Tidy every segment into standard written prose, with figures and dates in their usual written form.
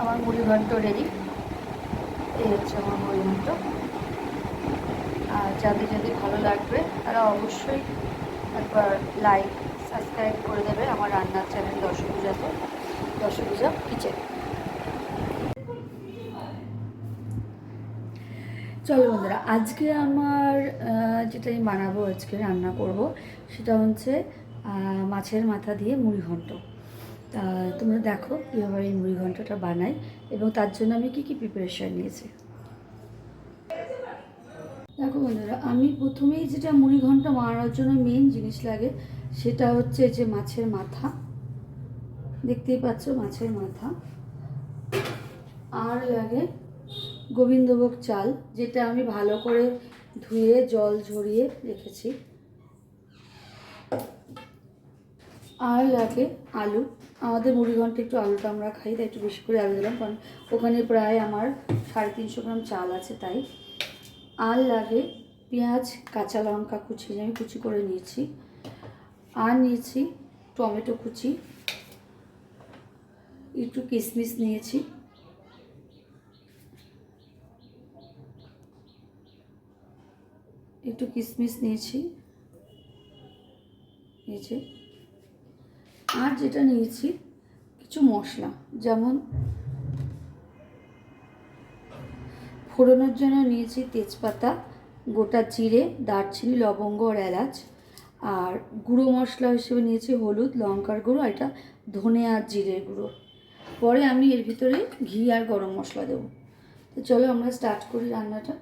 আমার মুড়ি ঘন্ট রেডি। এই হচ্ছে আমার মুড়ি ঘন্ট। আর যাদের যদি ভালো লাগবে তারা অবশ্যই একবার লাইক সাবস্ক্রাইব করে দেবে আমার রান্নার চ্যানেল দশভূজা কিচেন। চলো বন্ধুরা, আজকে আমার যেটা আমি বানাবো, আজকে রান্না করব, সেটা হচ্ছে মাছের মাথা দিয়ে মুড়ি ঘন্ট। তা তোমরা দেখো কীভাবে এই মুড়ি ঘন্টটা বানাই এবং তার জন্য আমি কী কী প্রিপারেশান নিয়েছি। দেখো বন্ধুরা, আমি প্রথমেই যেটা মুড়ি ঘন্ট বানানোর জন্য মেন জিনিস লাগে সেটা হচ্ছে যে মাছের মাথা। দেখতেই পাচ্ছ মাছের মাথা। আর লাগে গোবিন্দভোগ চাল, যেটা আমি ভালো করে ধুয়ে জল ঝরিয়ে রেখেছি। আর লাগে আলু। আমাদের মুড়ি ঘন্টে একটু আলুটা আমরা খাই, তাই একটু বেশি করে আলু দিলাম, কারণ ওখানে প্রায় আমার 350 গ্রাম চাল আছে তাই। আর লাগে পেঁয়াজ, কাঁচা লঙ্কা কুচি, আমি কুচি করে নিয়েছি। আর নিয়েছি টমেটো কুচি, একটু কিশমিশ নিয়েছি, নিয়েছি। আর যেটা নিয়েছি কিছু মশলা, যেমন ফোড়নের জন্য নিয়েছি তেজপাতা, গোটা জিরে, দারচিনি, লবঙ্গ আর এলাচ। আর গুঁড়ো মশলা হিসেবে নিয়েছি হলুদ, লঙ্কার গুঁড়ো, এটা ধনে আর জিরের গুঁড়ো। পরে আমি এর ভিতরে ঘি আর গরম মশলা দেবো। তো চলো আমরা স্টার্ট করি রান্নাটা।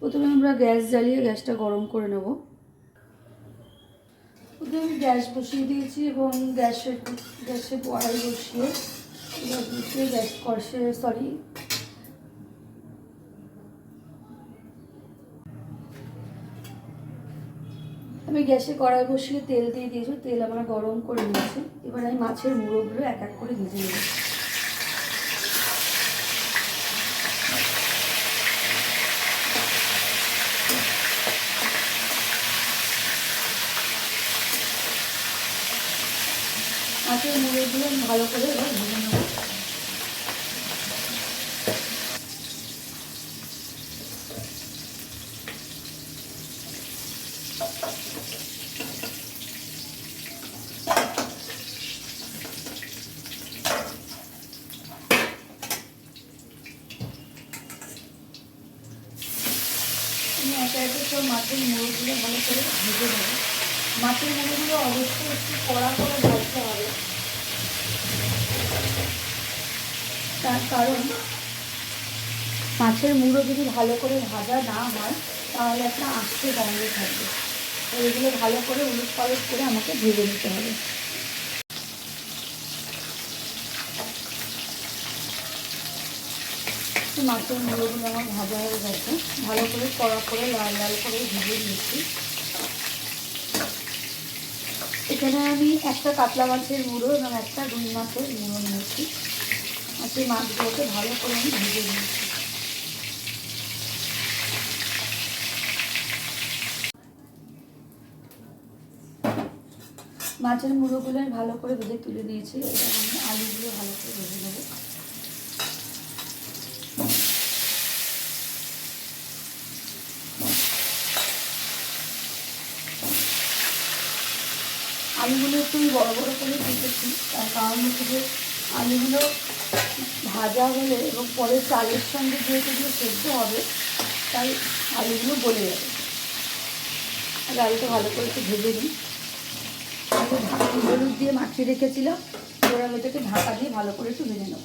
প্রথমে আমরা গ্যাস জ্বালিয়ে গ্যাসটা গরম করে নেব। প্রথমে আমি গ্যাস বসিয়ে দিয়েছি এবং গ্যাসে কড়াই বসিয়ে আমি গ্যাসে কড়াই বসিয়ে তেল দিয়ে দিয়েছি। তেল আমরা গরম করে নিয়েছি। এবার আমি মাছের মুড়োগুলো এক এক করে ভেজে নেব। মাছের মুড়োগুলো আমি ভালো করে এবার ভেজে নেব। আমি একে একে সব মাছের মুড়োগুলো ভালো করে ভেজে নেব। মাছের মুড়োগুলো অবশ্যই একটু কড়া করে ভাজতে হবে, তার কারণ মাছের মুড়ো যদি ভালো করে ভাজা না হয় তাহলে একটা আস্তে গন্ধ থাকবে। তো এগুলো ভালো করে উলট পালট করে আমাকে ভেজে নিতে হবে। মাছের মুড়োগুলো আমার ভাজা হয়ে গেছে, ভালো করে কড়া করে লাল লাল করে ভেজে নিয়েছি। এখানে আমি একটা কাতলা মাছের মুড়ো এবং একটা রুই মাছের মুড়ো নিয়েছি। আর সেই মাছগুলোকে ভালো করে আমি ভেজে নিয়েছি। মাছের মুড়োগুলো আমি ভালো করে ভেজে তুলে দিয়েছি। এবার আমি আলুগুলো ভালো করে ভেজে নেবো। আলুগুলো একটু বড় বড় করে কেটেছি, তার কারণ হচ্ছে যে আলুগুলো ভাজা হলে এবং পরে চালের সঙ্গে যেগুলো সেদ্ধ হবে তাই আলুগুলো গলে যাবে। আর আলুটা ভালো করে একটু ভেজে নিই। আমি হলুদ দিয়ে মাখিয়ে রেখেছিলাম, এবার আমি এটাকে ঢাকা দিয়ে ভালো করে একটু ভেজে নেব।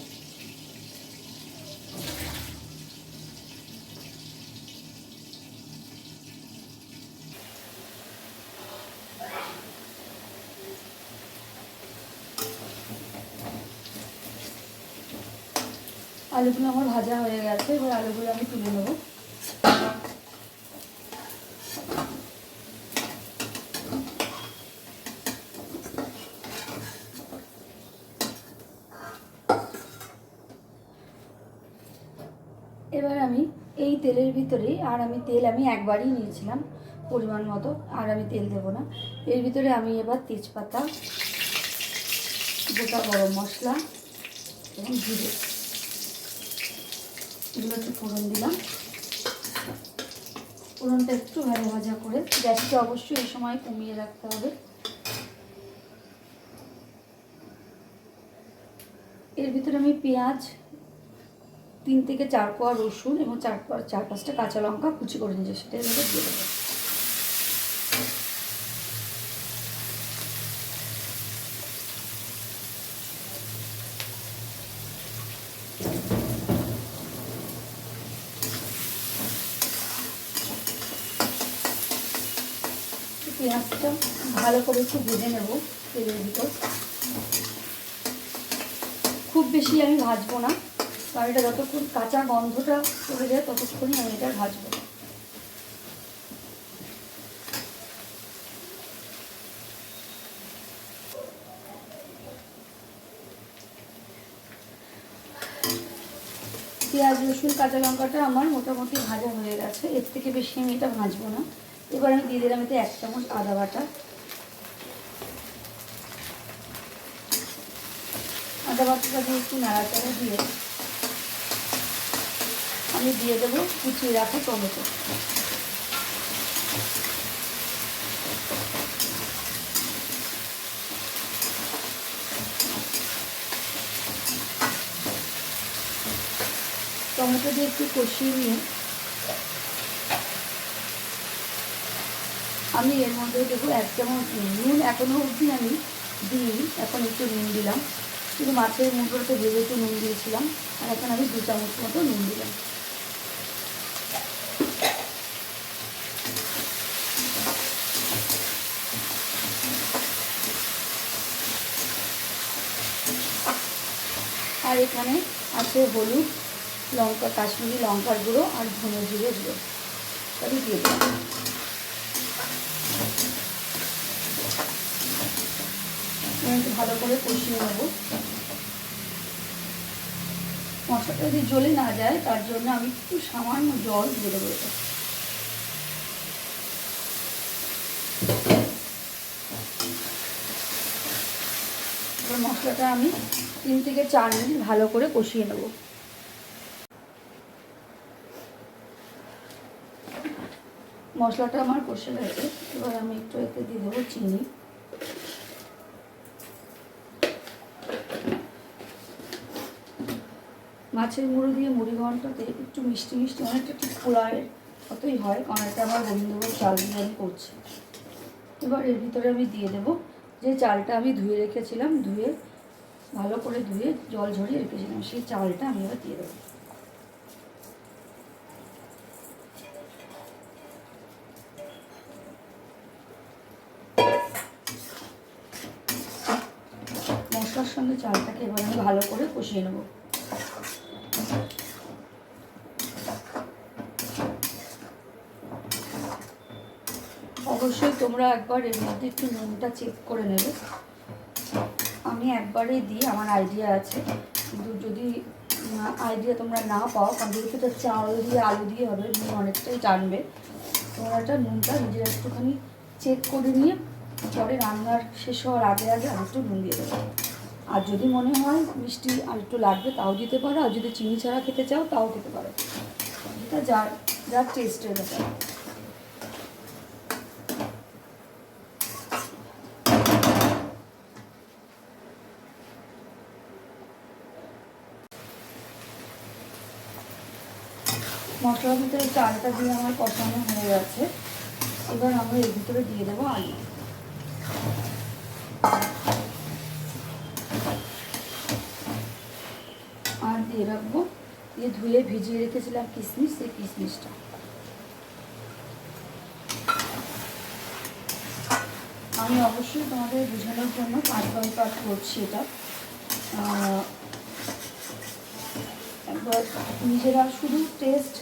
আলুগুলো আমার ভাজা হয়ে গেছে, এবার আলুগুলো আমি তুলে নেব। এবার আমি এই তেলের ভিতরে, আর আমি তেল একবারই নিয়েছিলাম, পরিমাণ মতো, আর আমি তেল দেবো না। এর ভিতরে আমি এবার তেজপাতা, গোটা গরম মশলা এবং জিরে এগুলো একটু ফোড়ন দিলাম। ফোড়নটা একটু ভাজা ভাজা করে গ্যাসটা অবশ্যই এই সময় কমিয়ে রাখতে হবে। এর ভিতরে আমি পেঁয়াজ, 3 থেকে 4 কোয়া রসুন এবং 4-5টা কাঁচা লঙ্কা কুচি করে নিয়েছি, সেটা এভাবে দিয়ে দেবো। পেঁয়াজটা ভালো করে একটু ভেজে নেব তেলের ভিতর। খুব বেশি আমি ভাজবো না, কারণ এটা যতক্ষণ কাঁচা গন্ধটা চলে যায় ততক্ষণই আমি এটা ভাজবো। পেঁয়াজ, রসুন, কাঁচা লঙ্কাটা আমার মোটামুটি ভাজা হয়ে গেছে। এর থেকে বেশি আমি এটা ভাজবো না। এবার আমি দিয়ে দিলাম এতে 1 চামচ আদা বাটা। আদা বাটাটা দিয়ে একটু নাড়াচাড়া দিয়ে আমি দিয়ে দেবো কুচিয়ে রাখা টমেটো। টমেটো দিয়ে একটু কষিয়ে নিয়ে আমি এর মধ্যে দেবো 1 চামচ নুন। এখনও অবধি আমি দিই, এখন একটু নুন দিলাম। কিন্তু মাছের মুখোতে ভেজে একটু নুন দিয়েছিলাম, আর এখন আমি 2 চামচ মতো নুন দিলাম। আর এখানে আছে হলুদ, লঙ্কা, কাশ্মীরি লঙ্কার গুঁড়ো আর ধনে জিরে গুঁড়ো, তাহলে দিয়ে দিলাম। একটু ভালো করে কষিয়ে নেব। মশলাটা যদি জ্বলে না যায় তার জন্য আমি একটু সামান্য জল দিয়ে দেবো। এবার মশলাটা আমি 3 থেকে 4 মিনিট ভালো করে কষিয়ে নেব। মশলাটা আমার কষে গেছে। এবার আমি একটু এতে দিয়ে দেবো চিনি। মাছের মুড়ো দিয়ে মুড়ি ঘন্টতে একটু মিষ্টি মিষ্টি, অনেকটা ঠিক পোলাওয়ের মতোই হয়, কারণ এটা আমার গোবিন্দভোগ চাল দিয়ে আমি করছি। এবার এর ভিতরে আমি দিয়ে দেবো যে চালটা আমি ধুয়ে রেখেছিলাম, ভালো করে ধুয়ে জল ঝরিয়ে রেখেছিলাম, সেই চালটা আমি এবার দিয়ে দেবো। মশলার সঙ্গে চালটাকে এবার আমি ভালো করে কষিয়ে নেব। অবশ্যই তোমরা একবার এর মধ্যে একটু নুনটা চেক করে নেবে। আমি একবারেই দিই, আমার আইডিয়া আছে, কিন্তু যদি আইডিয়া তোমরা না পাও, কারণ যেহেতু এটা চাল দিয়ে আলু দিয়ে হবে, নুন অনেকটাই টানবে, তোমরা একটা নুনটা নিজেরা একটুখানি চেক করে নিয়ে পরে রান্নার শেষ হওয়ার আগে আগে আর একটু নুন দিয়ে দেবে। আর যদি মনে হয় মিষ্টি আর একটু লাগবে তাও দিতে পারো, আর যদি চিনি ছাড়া খেতে চাও তাও খেতে পারো, এটা যার যার টেস্টের ব্যাপার। মশলার ভিতরে চালটা দিয়ে আমার কষানো হয়ে গেছে। এবার আমরা এর ভিতরে দিয়ে দেবো আলু। আর দিয়ে রাখবো দিয়ে ধুয়ে ভিজিয়ে রেখেছিলাম কিশমিশ, সেই কিশমিশটা। আমি অবশ্যই তোমাদের বোঝানোর জন্য 5/5 করছি এটা। একবার নিজেরা শুধু টেস্ট,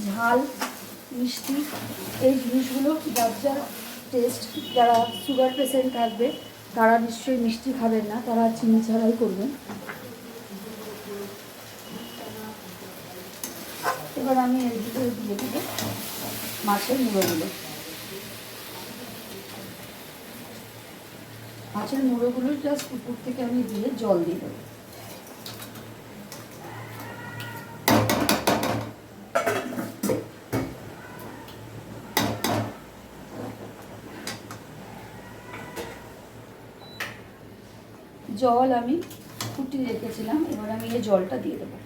ঝাল, মিষ্টি এই জিনিসগুলো যার যার টেস্ট, যারা সুগার পেশেন্ট থাকবে তারা নিশ্চয়ই মিষ্টি খাবেন না, তারা চিনি ছাড়াই করবেন। এবার আমি এর ভিতরে দিয়ে দেবো মাছের মুড়োগুলো। মাছের মুড়োগুলো জাস্ট উপর থেকে আমি দিয়ে জল দিয়ে দেবো। জল আমি ফুটিয়ে রেখেছিলাম, এবার আমি এই জলটা দিয়ে দেবো।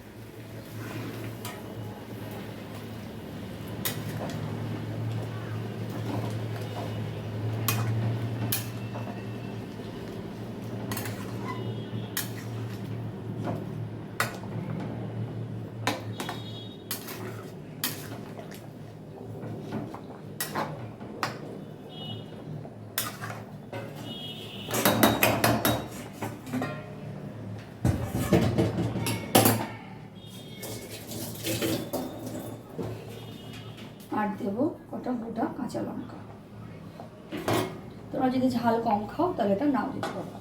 আর দেবো কটা গোটা কাঁচা লঙ্কা। তোমরা যদি ঝাল কম খাও তাহলে এটা নাও দিতে পারো।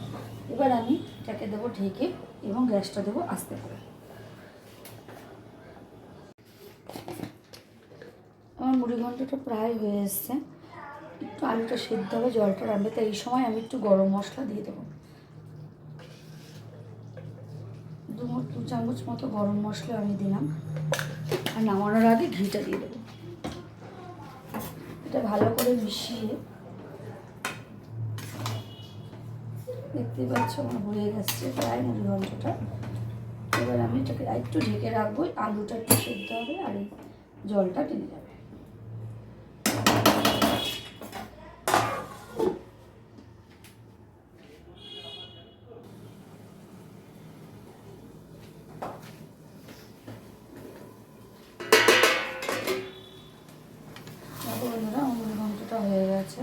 এবার আমি এটাকে দেবো ঢেকে এবং গ্যাসটা দেবো আস্তে করে। আমার মুড়ি ঘন্টটা প্রায় হয়ে এসছে, একটু আলুটা সেদ্ধ হবে, জলটা রাখবে, তাই এই সময় আমি একটু গরম মশলা দিয়ে দেবো। 2 চামচ মতো গরম মশলা আমি দিলাম। আর নামানোর আগে ঘিটা দিয়ে দেবো। এটা ভালো করে মিশিয়ে, দেখতে পাচ্ছ আমার হয়ে গেছে প্রায় মুড়ি ঘন্টটা। এবার আমি এটাকে একটু ঢেকে রাখবো, আলুটা একটু সেদ্ধ হবে আর এই জলটা টেনে যাবে। বন্ধুরা আমার মুড়ি ঘন্টটা হয়ে গেছে,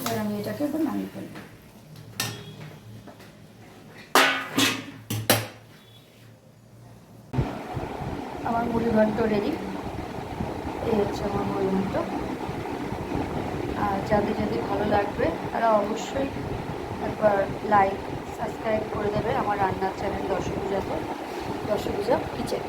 এবার আমি এটাকে এবার নামিয়ে ফেলবো। আমার মুড়ি ঘন্ট রেডি। এই হচ্ছে আমার মুড়ি ঘন্ট। আর যাদের যদি ভালো লাগবে তারা অবশ্যই একবার লাইক সাবস্ক্রাইব করে দেবে আমার রান্নার চ্যানেল দশভূজা কিচেন।